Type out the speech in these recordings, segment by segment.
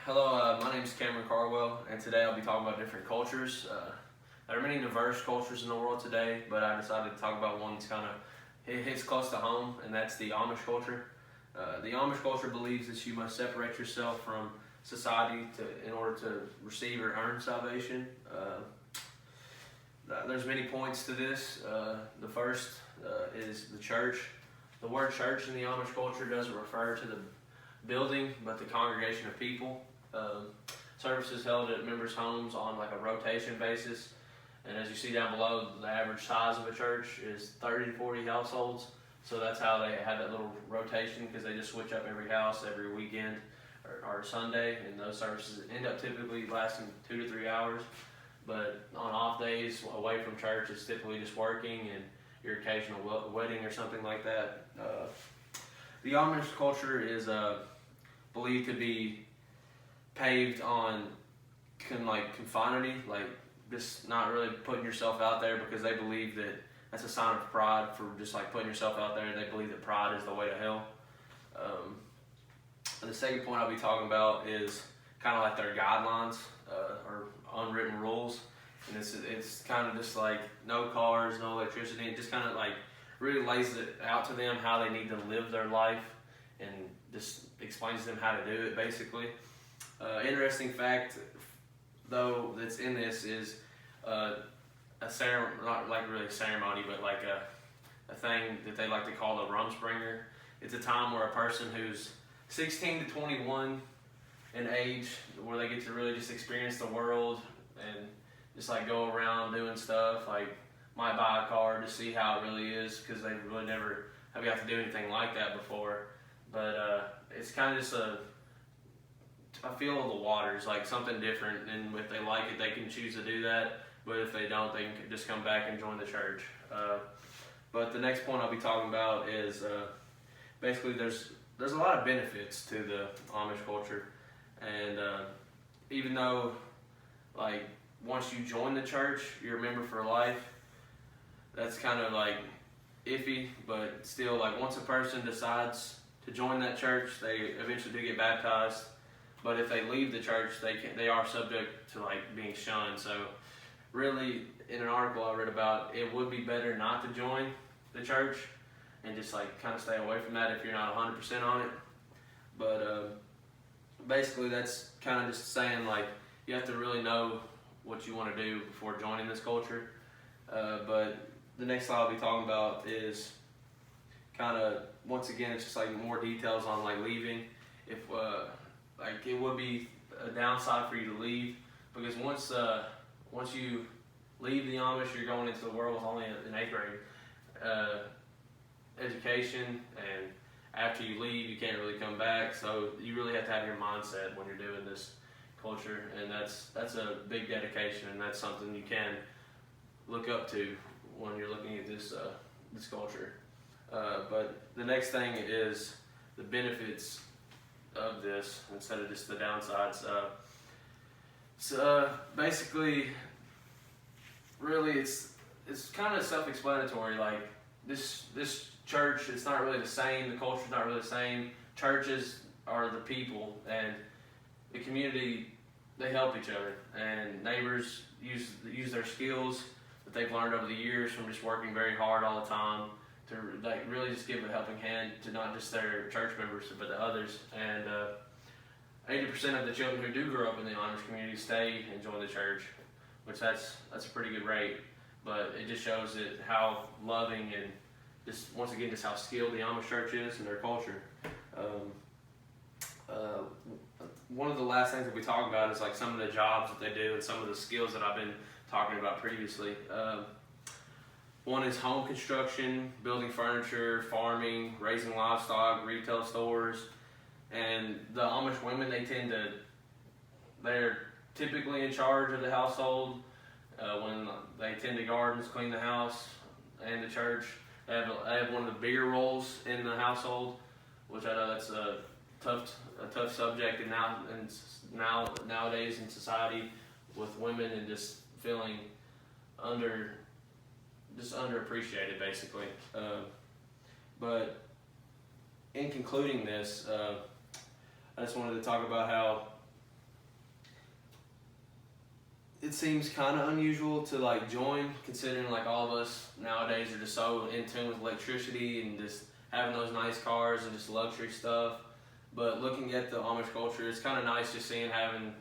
Hello, my name is Cameron Carwell, and today I'll be talking about different cultures. There are many diverse cultures in the world today, but I decided to talk about one that's kind of hits close to home, and that's the Amish culture. The Amish culture believes that you must separate yourself from society in order to receive or earn salvation. There's many points to this. The first is the church. The word church in the Amish culture doesn't refer to the building, but the congregation of people. Services held at members' homes on like a rotation basis, and as you see down below, the average size of a church is 30 to 40 households. So that's how they have that little rotation, because they just switch up every house every weekend or Sunday, and those services end up typically lasting 2 to 3 hours. But on off days away from church, it's typically just working and your occasional wedding or something like that. The Amish culture is believed to be paved on conformity, like just not really putting yourself out there, because they believe that that's a sign of pride for just like putting yourself out there. They believe that pride is the way to hell. The second point I'll be talking about is kind of like their guidelines or unwritten rules, and it's kind of just like no cars, no electricity. It just kind of like really lays it out to them how they need to live their life, and just explains to them how to do it basically. Interesting fact, though, that's in this is a ceremony, not like really a ceremony, but like a thing that they like to call the Rumspringer. It's a time where a person who's 16 to 21 in age, where they get to really just experience the world and just like go around doing stuff, like might buy a car to see how it really is, because they really never have got to do anything like that before. But it's kind of just a feel of the waters, like something different, and if they like it, they can choose to do that, but if they don't, they can just come back and join the church. But the next point I'll be talking about is basically there's a lot of benefits to the Amish culture, and even though like once you join the church, you're a member for life, that's kind of like iffy, but still, like once a person decides to join that church, they eventually do get baptized. But if they leave the church, they are subject to like being shunned. So really, in an article I read about, it would be better not to join the church and just like kind of stay away from that if you're not 100% on it. But basically that's kind of just saying like you have to really know what you want to do before joining this culture. But the next slide I'll be talking about is kind of, once again, it's just like more details on like leaving. If like it would be a downside for you to leave, because once you leave the Amish, you're going into the world with only an 8th grade education, and after you leave, you can't really come back. So you really have to have your mindset when you're doing this culture, and that's a big dedication, and that's something you can look up to when you're looking at this culture. But the next thing is the benefits of this instead of just the downsides. So basically, really, it's kind of self-explanatory. Like this church, it's not really the same. The culture's not really the same. Churches are the people, and the community, they help each other, and neighbors use their skills that they've learned over the years from just working very hard all the time to like really just give a helping hand to not just their church members, but to others. And 80% of the children who do grow up in the Amish community stay and join the church, which that's a pretty good rate. But it just shows that how loving and just once again just how skilled the Amish church is in their culture. One of the last things that we talk about is like some of the jobs that they do and some of the skills that I've been talking about previously. One is home construction, building furniture, farming, raising livestock, retail stores. And the Amish women, they're typically in charge of the household. When they tend to gardens, clean the house and the church. They have one of the bigger roles in the household, which I know that's a tough subject nowadays in society, with women and just feeling underappreciated basically. But in concluding this, I just wanted to talk about how it seems kind of unusual to like join, considering like all of us nowadays are just so in tune with electricity and just having those nice cars and just luxury stuff. But looking at the Amish culture, it's kind of nice just seeing them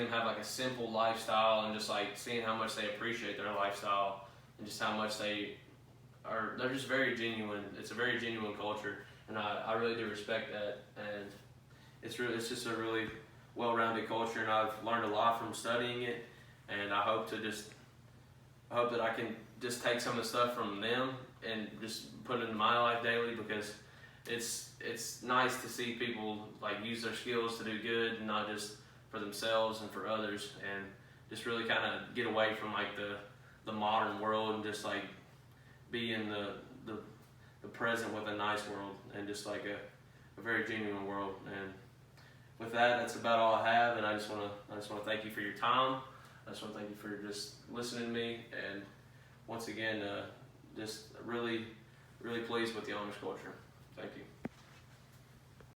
have like a simple lifestyle, and just like seeing how much they appreciate their lifestyle, and just how much they're just very genuine. It's a very genuine culture, and I really do respect that. And it's just a really well-rounded culture, and I've learned a lot from studying it. And I hope that I can just take some of the stuff from them and just put it into my life daily, because it's nice to see people like use their skills to do good, and not just for themselves and for others, and just really kind of get away from like the modern world, and just like be in the present with a nice world, and just like a very genuine world. And with that, that's about all I have, and I just want to thank you for your time. I just want to thank you for just listening to me, and once again, just really, really pleased with the Amish culture. Thank you.